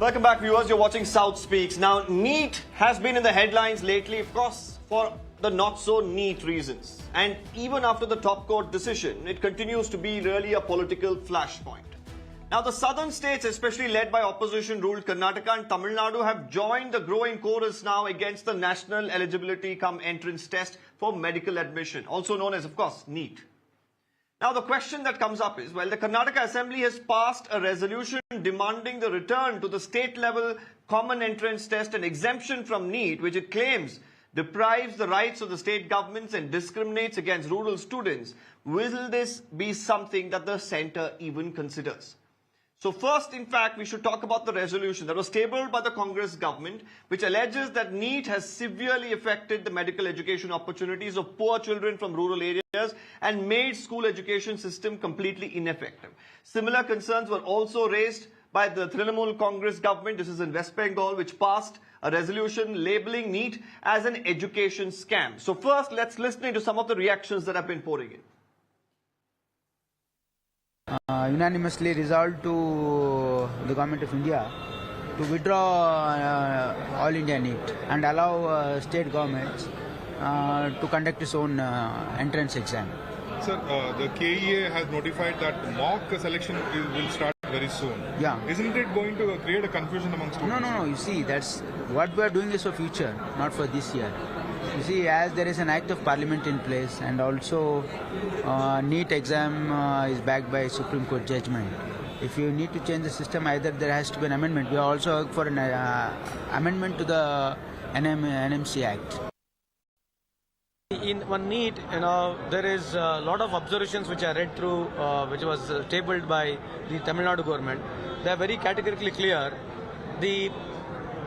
Welcome back, viewers. You're watching South Speaks. Now, NEET has been in the headlines lately, of course, for the not-so-neat reasons. And even after the top court decision, it continues to be really a political flashpoint. Now, the southern states, especially led by opposition-ruled Karnataka and Tamil Nadu, have joined the growing chorus now against the National Eligibility Cum Entrance Test for medical admission, also known as, of course, NEET. Now, the question that comes up is, well, the Karnataka Assembly has passed a resolution demanding the return to the state-level common entrance test and exemption from NEET, which it claims deprives the rights of the state governments and discriminates against rural students. Will this be something that the centre even considers? So first, in fact, we should talk about the resolution that was tabled by the Congress government, which alleges that NEET has severely affected the medical education opportunities of poor children from rural areas and made school education system completely ineffective. Similar concerns were also raised by the Trinamool Congress government. This is in West Bengal, which passed a resolution labeling NEET as an education scam. So first, let's listen to some of the reactions that have been pouring in. Unanimously resolved to the Government of India to withdraw All India NEET and allow state governments to conduct its own entrance exam. Sir, the KEA has notified that mock selection will start very soon. Yeah. Isn't it going to create a confusion among students? No. You see, that's what we are doing is for future, not for this year. You see, as there is an Act of Parliament in place and also NEET exam is backed by Supreme Court judgment. If you need to change the system, either there has to be an amendment. We also work for an amendment to the NMC Act. In one NEET, there is a lot of observations which I read through, which was tabled by the Tamil Nadu government. They are very categorically clear. The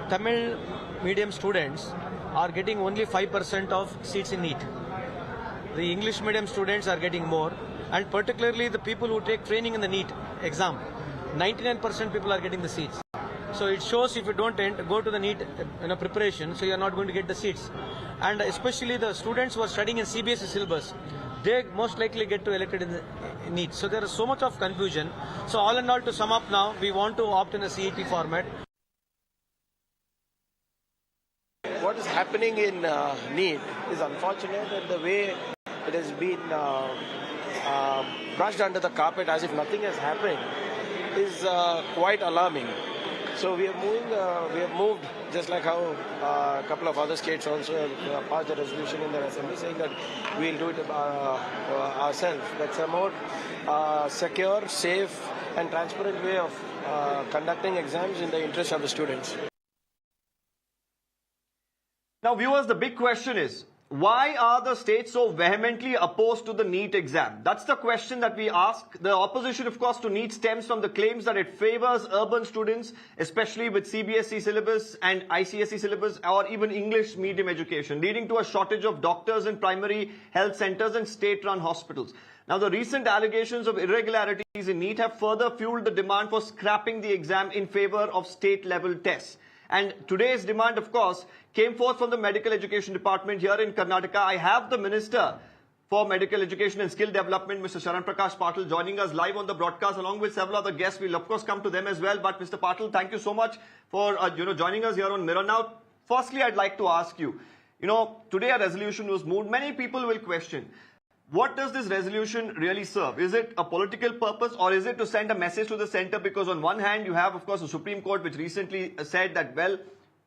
Tamil medium students are getting only 5% of seats in NEET. The English medium students are getting more, and particularly the people who take training in the NEET exam, 99% people are getting the seats. So it shows if you don't go to the NEET preparation, so you are not going to get the seats. And especially the students who are studying in CBSE syllabus, they most likely get to elected in the NEET. So there is so much of confusion. So all in all, to sum up now, we want to opt in a CET format. What is happening in NEET is unfortunate, and the way it has been brushed under the carpet as if nothing has happened is quite alarming. So we have moved just like how a couple of other states also have passed a resolution in their assembly saying that we'll do it ourselves. That's a more secure, safe and transparent way of conducting exams in the interest of the students. Now, viewers, the big question is, why are the states so vehemently opposed to the NEET exam? That's the question that we ask. The opposition, of course, to NEET stems from the claims that it favors urban students, especially with CBSE syllabus and ICSE syllabus or even English medium education, leading to a shortage of doctors in primary health centers and state-run hospitals. Now, the recent allegations of irregularities in NEET have further fueled the demand for scrapping the exam in favor of state-level tests. And today's demand, of course, came forth from the Medical Education Department here in Karnataka. I have the Minister for Medical Education and Skill Development, Mr. Sharan Prakash Patil, joining us live on the broadcast along with several other guests. We'll, of course, come to them as well. But, Mr. Patil, thank you so much for joining us here on Mirror. Now, firstly, I'd like to ask you, today a resolution was moved. Many people will question, what does this resolution really serve? Is it a political purpose or is it to send a message to the centre? Because on one hand, you have, of course, the Supreme Court, which recently said that, well,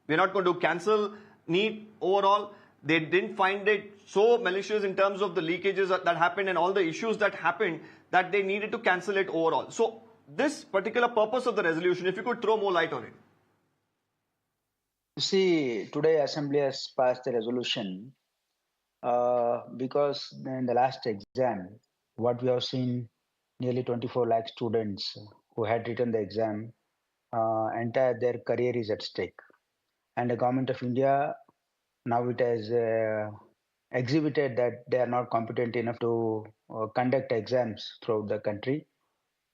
we're not going to cancel NEET overall. They didn't find it so malicious in terms of the leakages that happened and all the issues that happened that they needed to cancel it overall. So this particular purpose of the resolution, if you could throw more light on it. You see, today Assembly has passed a resolution because in the last exam, what we have seen, nearly 24 lakh students who had written the exam, entire their career is at stake. And the Government of India, now it has exhibited that they are not competent enough to conduct exams throughout the country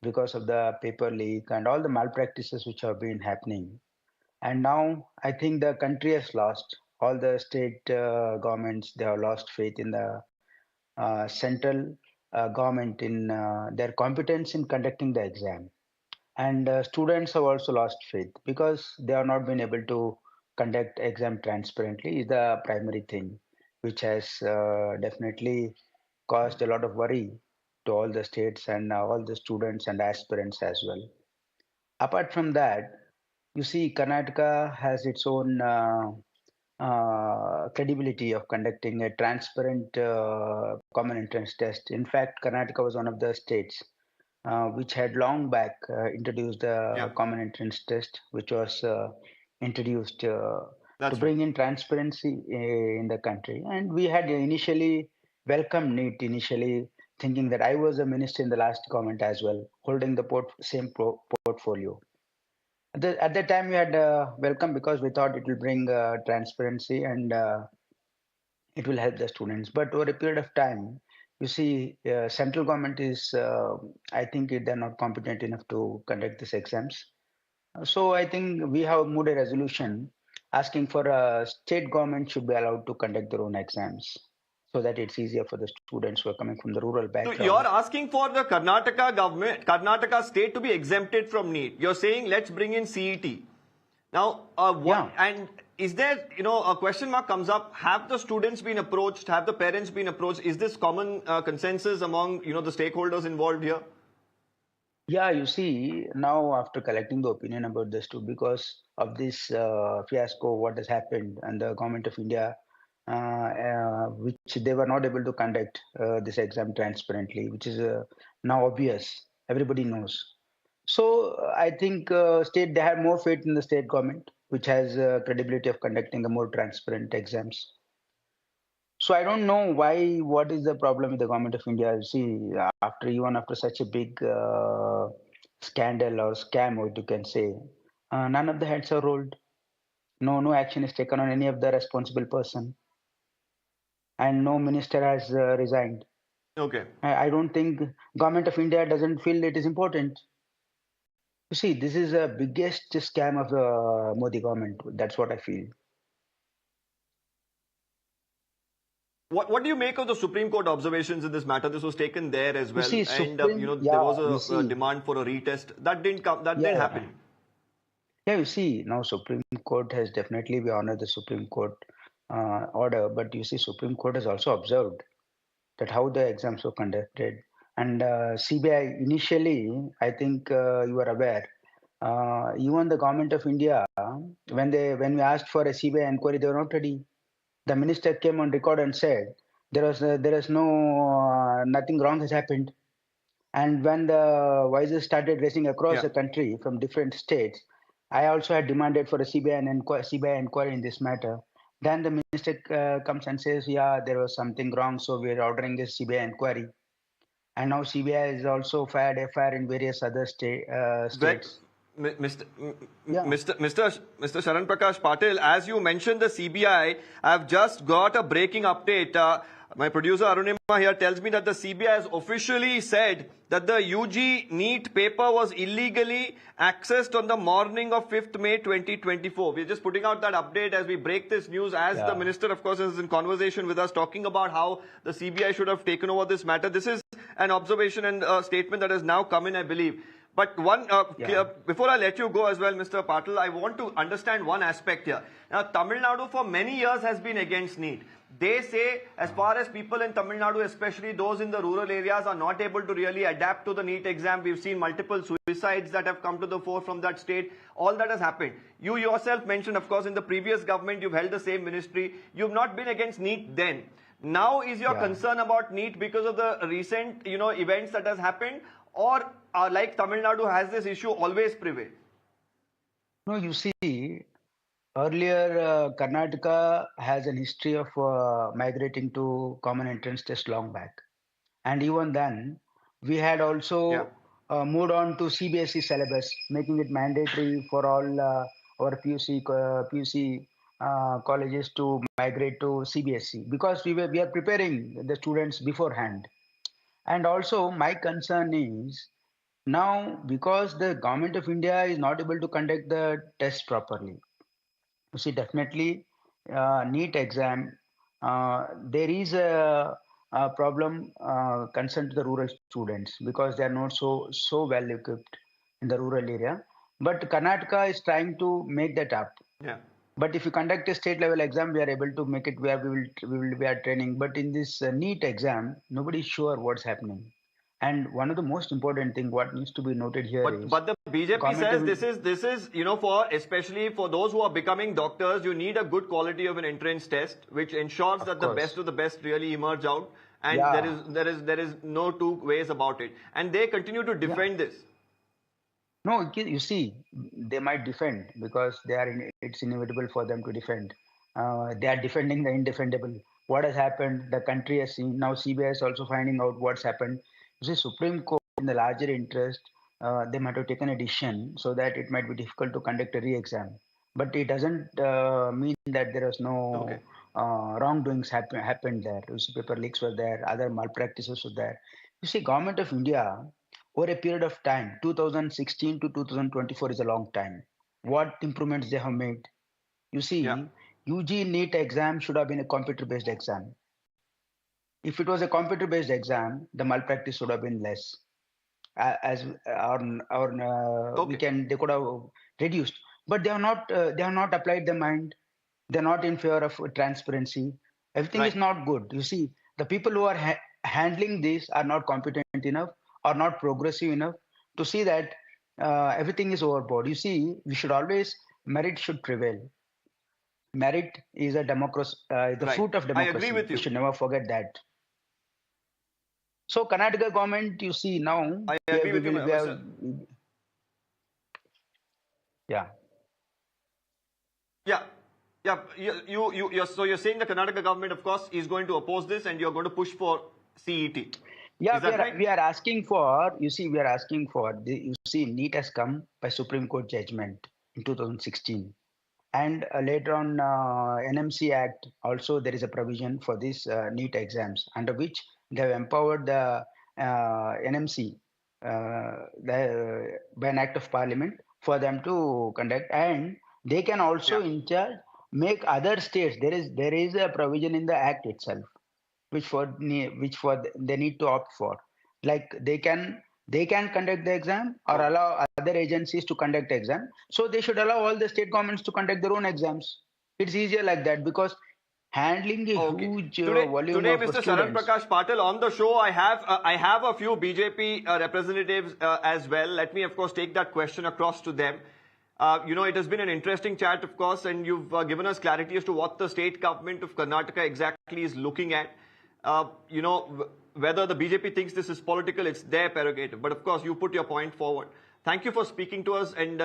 because of the paper leak and all the malpractices which have been happening. And now I think the country has lost. All the state governments, they have lost faith in the central government in their competence in conducting the exam. And students have also lost faith because they have not been able to conduct exam transparently is the primary thing, which has definitely caused a lot of worry to all the states and all the students and aspirants as well. Apart from that, you see, Karnataka has its own credibility of conducting a transparent common entrance test. In fact, Karnataka was one of the states which had long back introduced Yeah, the common entrance test, which was introduced to that's right. bring in transparency in the country. And we had initially welcomed NEET initially, thinking that I was a minister in the last government as well, holding the same portfolio. At that time, we had welcome because we thought it will bring transparency and it will help the students. But over a period of time, you see, central government is, I think they're not competent enough to conduct these exams. So I think we have moved a resolution asking for state government should be allowed to conduct their own exams so that it's easier for the students who are coming from the rural So background. you're asking for the Karnataka government, Karnataka state to be exempted from NEET. You're saying let's bring in CET. Now, Yeah. and is there, a question mark comes up. Have the students been approached? Have the parents been approached? Is this common consensus among, the stakeholders involved here? Yeah, you see, now after collecting the opinion about this too, because of this fiasco, what has happened, and the government of India, which they were not able to conduct this exam transparently, which is now obvious. Everybody knows. So I think state they have more faith in the state government, which has credibility of conducting the more transparent exams. So I don't know why. What is the problem with the government of India? See, even after such a big scandal or scam, what you can say, none of the heads are rolled. No action is taken on any of the responsible person, and no minister has resigned. Okay. I don't think government of India doesn't feel it is important. You see, this is the biggest scam of the Modi government. That's what I feel. What do you make of the Supreme Court observations in this matter? This was taken there as You well, see, and Supreme, there yeah, was you a see, demand for a retest. That didn't come. That didn't yeah, happen. yeah, you see, now Supreme Court has definitely we honor the Supreme Court order, but you see, Supreme Court has also observed that how the exams were conducted, and CBI initially, I think you are aware, even the government of India, when we asked for a CBI inquiry, they were not ready. The minister came on record and said there is no nothing wrong has happened. And when the voices started raising across Yeah. the country from different states, I also had demanded for a CBI inquiry in this matter. Then the minister comes and says, "Yeah, there was something wrong, so we are ordering this CBI inquiry." And now CBI is also fired FIR in various other Well, states. Mr. Yeah, Mr. Sharan Prakash Patil, as you mentioned the CBI, I've just got a breaking update. My producer Arunima here tells me that the CBI has officially said that the UG NEET paper was illegally accessed on the morning of 5th May 2024. We're just putting out that update as we break this news, as the yeah, minister, of course, is in conversation with us, talking about how the CBI should have taken over this matter. This is an observation and a statement that has now come in, I believe. But yeah, before I let you go as well, Mr. Patil, I want to understand one aspect here. Now, Tamil Nadu for many years has been against NEET. They say, as far as people in Tamil Nadu, especially those in the rural areas, are not able to really adapt to the NEET exam. We've seen multiple suicides that have come to the fore from that state. All that has happened. You yourself mentioned, of course, in the previous government, you've held the same ministry. You've not been against NEET then. Now is your yeah. concern about NEET because of the recent, events that has happened, or like Tamil Nadu has this issue always prevail? No, you see, earlier Karnataka has an history of migrating to common entrance test long back. And even then, we had Yeah. also moved on to CBSE syllabus, making it mandatory for all our PUC colleges to migrate to CBSE because we are preparing the students beforehand. And also, my concern is now because the government of India is not able to conduct the test properly. You see, definitely, NEET exam, there is a problem concerned to the rural students because they are not so well equipped in the rural area. But Karnataka is trying to make that up. Yeah. But if you conduct a state level exam, we are able to make it where we are training. But in this NEET exam, nobody is sure what's happening. And one of the most important thing what needs to be noted here is But the BJP government says will- this is for especially for those who are becoming doctors, you need a good quality of an entrance test, which ensures that the course. best of the best really emerge out, and Yeah. there is no two ways about it, and they continue to defend this. No, you see, they might defend because it's inevitable for them to defend. They are defending the indefensible. What has happened? The country has seen. Now CBI is also finding out what's happened. You see, Supreme Court, in the larger interest, they might have taken a decision so that it might be difficult to conduct a re-exam. But it doesn't mean that there was no Okay. wrongdoings happened there. You see, paper leaks were there, other malpractices were there. You see, government of India, over a period of time, 2016 to 2024 is a long time. What improvements they have made? You see, Yeah. UG NEET exam should have been a computer-based exam. If it was a computer-based exam, the malpractice would have been less. As we Okay. can, they could have reduced, but they have not. They have not applied their mind. They're not in favor of transparency. Everything is Right. not good. You see, the people who are handling this are not competent enough or not progressive enough to see that everything is overboard. You see, we should always merit should prevail. Merit is a democracy, the Right. fruit of I democracy. agree with We you. should never forget that. So Karnataka government, you see now, I agree with you, we have, Mr. yeah. Yeah. Yeah, so you're saying the Karnataka government, of course, is going to oppose this, and you're going to push for CET. Yeah, Is that right? we are asking for, you see, we are asking for, you see, NEET has come by Supreme Court judgment in 2016. And later on, NMC Act, also there is a provision for these NEET exams, under which they have empowered the NMC by an act of parliament for them to conduct. And they can also Yeah. in charge make other states. There is a provision in the act itself which they need to opt for. Like they can conduct the exam or Okay. allow other agencies to conduct the exam. So they should allow all the state governments to conduct their own exams. It's easier like that because handling a Okay. huge volume Today, of Mr. Sharan students. Prakash Patil, on the show, I have a few BJP representatives as well. Let me, of course, take that question across to them. It has been an interesting chat, of course, and you've given us clarity as to what the state government of Karnataka exactly is looking at. Whether the BJP thinks this is political, it's their prerogative. But of course, you put your point forward. Thank you for speaking to us and,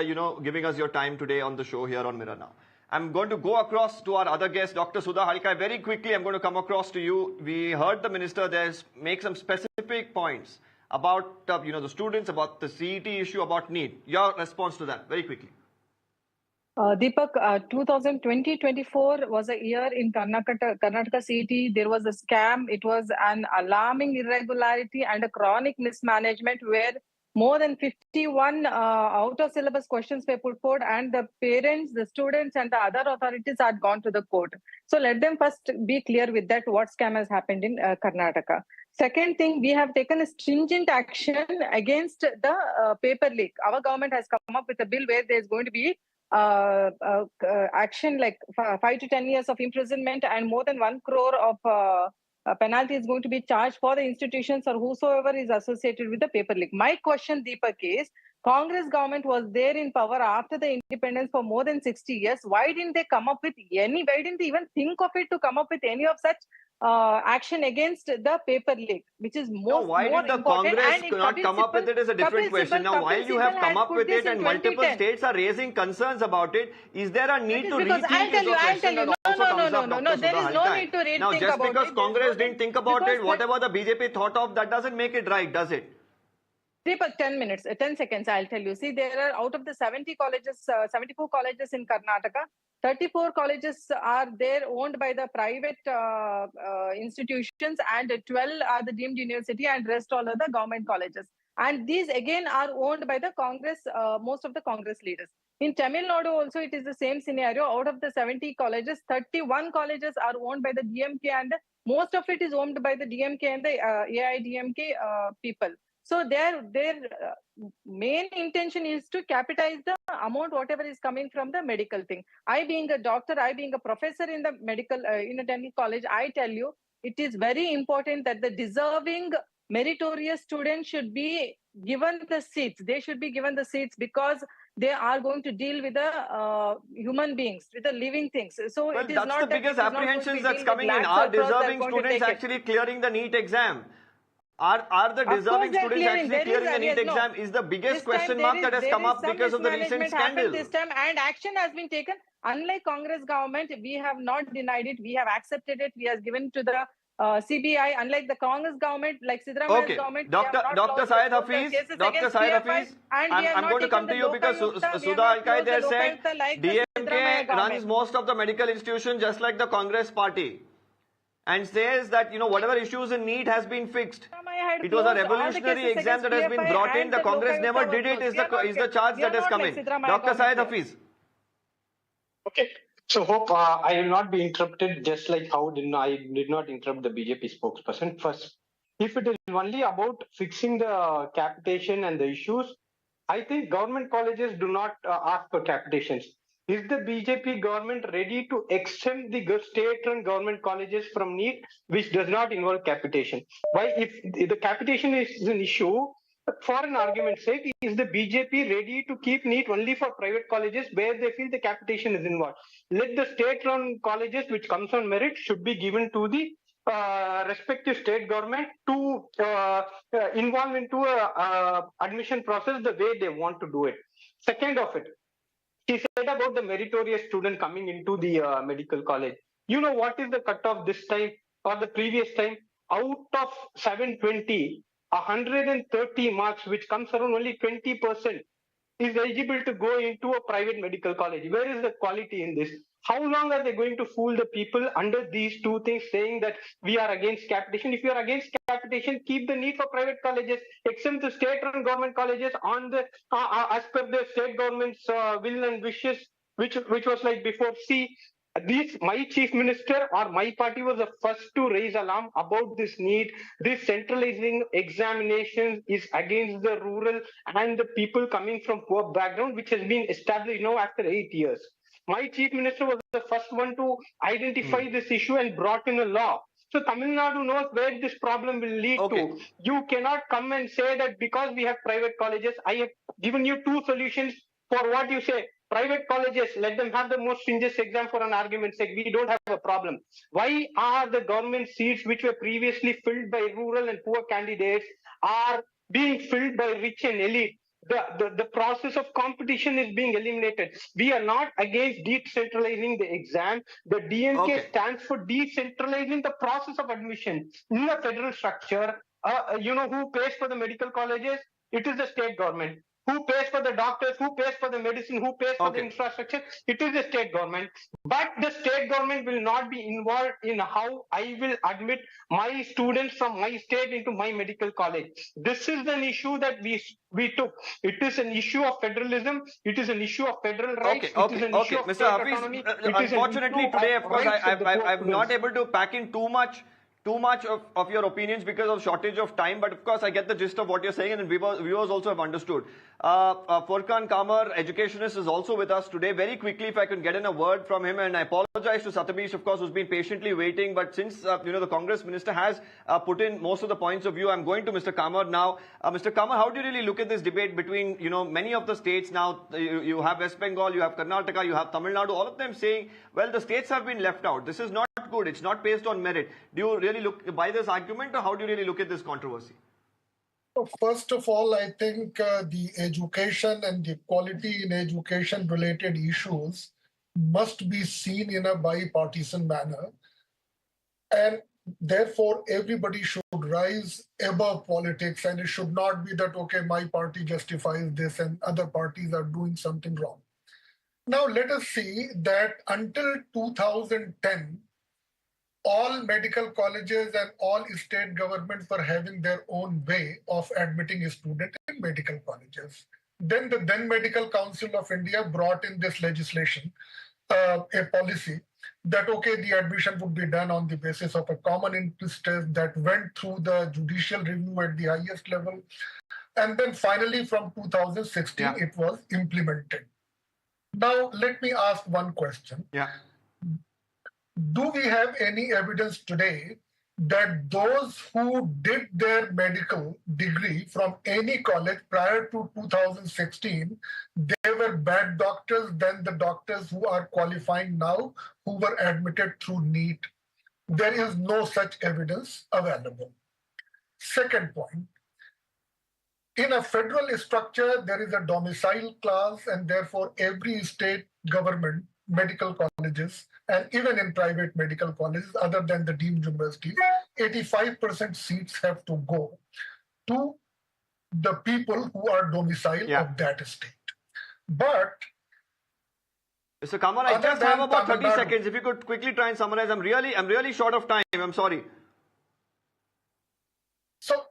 giving us your time today on the show here on Mirror Now. I'm going to go across to our other guest, Dr. Sudha Halkai. Very quickly, I'm going to come across to you. We heard the minister there make some specific points about, the students, about the CET issue, about NEET. Your response to that, very quickly. Deepak, 2020-24 was a year in Karnataka CET. There was a scam. It was an alarming irregularity and a chronic mismanagement where more than 51 out-of-syllabus questions were put forward, and the parents, the students, and the other authorities had gone to the court. So let them first be clear with that, what scam has happened in Karnataka. Second thing, we have taken a stringent action against the paper leak. Our government has come up with a bill where there is going to be action like 5 to 10 years of imprisonment and more than 1 crore of penalty is going to be charged for the institutions or whosoever is associated with the paper leak. My question, Deepak, is Congress government was there in power after the independence for more than 60 years. Why didn't they come up with why didn't they even think of it to come up with any of such action against the paper leak, which is more Why more did the important? Congress And not come up with it is a different question. Now, while you have come up with it and multiple states are raising concerns about it, is there a need to rethink? I'll tell you, No, there is no need to rethink about it. Now, just because Congress didn't think about it, whatever the BJP thought of, that doesn't make it right, does it? Deepak, 10 seconds, I'll tell you. See, there are out of the 70 colleges, 74 colleges in Karnataka, 34 colleges are there owned by the private institutions, and 12 are the deemed university, and rest all are the government colleges. And these again are owned by the Congress, most of the Congress leaders. In Tamil Nadu also, it is the same scenario. Out of the 70 colleges, 31 colleges are owned by the DMK, and most of it is owned by the DMK and the AIDMK people. So their main intention is to capitalize the amount whatever is coming from the medical thing. I being a doctor, I being a professor in the medical in a dental college, I tell you, it is very important that the deserving meritorious students should be given the seats. They should be given the seats because they are going to deal with the human beings, with the living things. So Well, it is that's not the that biggest it is not going to apprehensions be that's deal coming with in. lakhs Are or crores that are deserving going to students take it. actually clearing the NEET exam? Are the deserving they're students clearing. actually There is clearing the a- NEET yes, no. exam is the biggest This question time mark that has come up some because of the recent mismanagement happened scandal. this time, and action has been taken. Unlike Congress government, we have not denied it. We have accepted it. We have given to the CBI. Unlike the Congress government, like Siddaramaiah's Okay, government, Dr. Syed Hafiz, cases Dr. against Syed PFI, Hafiz, and we have I'm not going to taken come to the you because Lokayukta. We have Sudha not Alkai closed the there said Lokayukta like the Siddaramaiah DMK government. runs most of the medical institutions just like the Congress party and says that, whatever issues in NEET has been fixed. It was a revolutionary exam that has been brought in. The Congress never did it is the charge that has come in. Dr. Syed Hafiz. Okay. So hope I will not be interrupted just like how I did not interrupt the BJP spokesperson. First, if it is only about fixing the capitation and the issues, I think government colleges do not ask for capitations. Is the BJP government ready to exempt the state-run government colleges from NEET, which does not involve capitation? Why, if the capitation is an issue, for an argument's sake, is the BJP ready to keep NEET only for private colleges where they feel the capitation is involved? Let the state-run colleges, which comes on merit, should be given to the respective state government to involve into a admission process the way they want to do it. Second of it, he said about the meritorious student coming into the medical college. You know what is the cutoff this time or the previous time? Out of 720, 130 marks, which comes around only 20%, is eligible to go into a private medical college. Where is the quality in this? How long are they going to fool the people under these two things, saying that we are against capitation? If you are against capitation, keep the need for private colleges, exempt the state-run government colleges on the as per the state government's will and wishes, which was like before. See, my chief minister or my party was the first to raise alarm about this NEET. This centralizing examinations is against the rural and the people coming from poor background, which has been established now after 8 years. My chief minister was the first one to identify this issue and brought in a law. So Tamil Nadu knows where this problem will lead to. You cannot come and say that because we have private colleges. I have given you two solutions for what you say. Private colleges, let them have the most stringent exam for an argument's sake. We don't have a problem. Why are the government seats which were previously filled by rural and poor candidates are being filled by rich and elite? The process of competition is being eliminated. We are not against decentralizing the exam. The DMK stands for decentralizing the process of admission in the federal structure. Who pays for the medical colleges? It is the state government. Who pays for the doctors? Who pays for the medicine? Who pays for the infrastructure? It is the state government. But the state government will not be involved in how I will admit my students from my state into my medical college. This is an issue that we took. It is an issue of federalism. It is an issue of federal rights. It is an issue of Mr. state Hafiz, autonomy. unfortunately today, of course, I'm not able to pack in too much of your opinions because of shortage of time, but of course I get the gist of what you're saying and viewers also have understood. Furkan Kamar, educationist, is also with us today. Very quickly, if I could get in a word from him, and I apologize to Satabish, of course, who's been patiently waiting, but since the Congress minister has put in most of the points of view, I'm going to Mr. Kamar now. Mr. Kamar, how do you really look at this debate between many of the states now? You have West Bengal, you have Karnataka, you have Tamil Nadu, all of them saying, well, the states have been left out. This is not good. It's not based on merit. Do you really buy this argument, or how do you really look at this controversy? First of all, I think the education and the quality in education related issues must be seen in a bipartisan manner. And therefore, everybody should rise above politics, and it should not be that, okay, my party justifies this and other parties are doing something wrong. Now, let us see that until 2010, all medical colleges and all state governments were having their own way of admitting students in medical colleges. Then the then Medical Council of India brought in this legislation, a policy that, okay, the admission would be done on the basis of a common interest test that went through the judicial review at the highest level. And then finally, from 2016, it was implemented. Now, let me ask one question. Do we have any evidence today that those who did their medical degree from any college prior to 2016, they were bad doctors than the doctors who are qualifying now, who were admitted through NEET? There is no such evidence available. Second point, in a federal structure, there is a domicile clause, and therefore every state government medical colleges, and even in private medical colleges other than the deemed universities, 85% seats have to go to the people who are domiciled of that state. But Mr. Kamar, I just have about 30 seconds. If you could quickly try and summarize. I'm really short of time. I'm sorry. So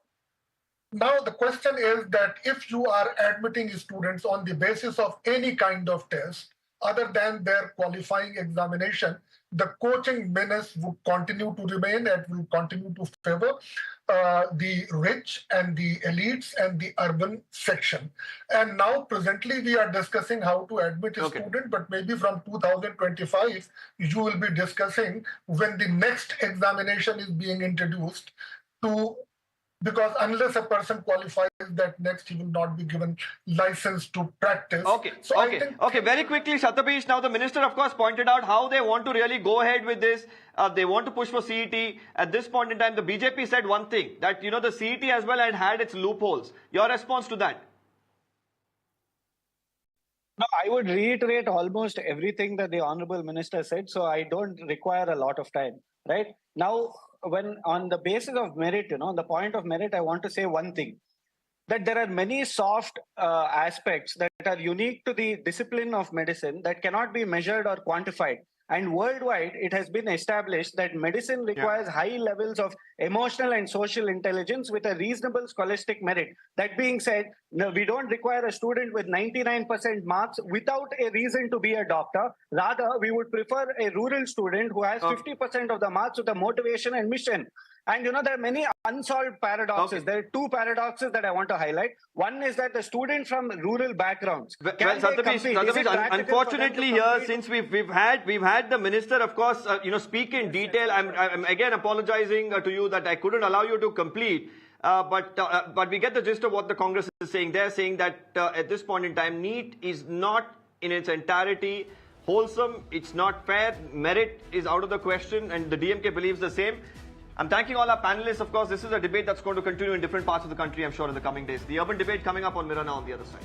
now the question is that if you are admitting students on the basis of any kind of test other than their qualifying examination, the coaching menace would continue to remain and will continue to favor the rich and the elites and the urban section. And now presently we are discussing how to admit a student, but maybe from 2025 you will be discussing when the next examination is being introduced to, because unless a person qualifies that next, he will not be given license to practice. Okay. Very quickly, Satapish, now the minister, of course, pointed out how they want to really go ahead with this. They want to push for CET. At this point in time, the BJP said one thing, that, you know, the CET as well had its loopholes. Your response to that? No, I would reiterate almost everything that the Honorable Minister said, so I don't require a lot of time, right? Now, when on the basis of merit, the point of merit, I want to say one thing, that there are many soft aspects that are unique to the discipline of medicine that cannot be measured or quantified. And worldwide, it has been established that medicine requires high levels of emotional and social intelligence with a reasonable scholastic merit. That being said, no, we don't require a student with 99% marks without a reason to be a doctor. Rather, we would prefer a rural student who has 50% of the marks with a motivation and mission. And there are many unsolved paradoxes. There are two paradoxes that I want to highlight. One is that the student from rural backgrounds unfortunately here, since we've had the minister, of course, speak in detail. I'm again apologizing to you that I couldn't allow you to complete. But we get the gist of what the Congress is saying. They're saying that at this point in time, NEET is not in its entirety wholesome. It's not fair. Merit is out of the question, and the DMK believes the same. I'm thanking all our panelists. Of course, this is a debate that's going to continue in different parts of the country, I'm sure, in the coming days. The urban debate coming up on Mirror Now on the other side.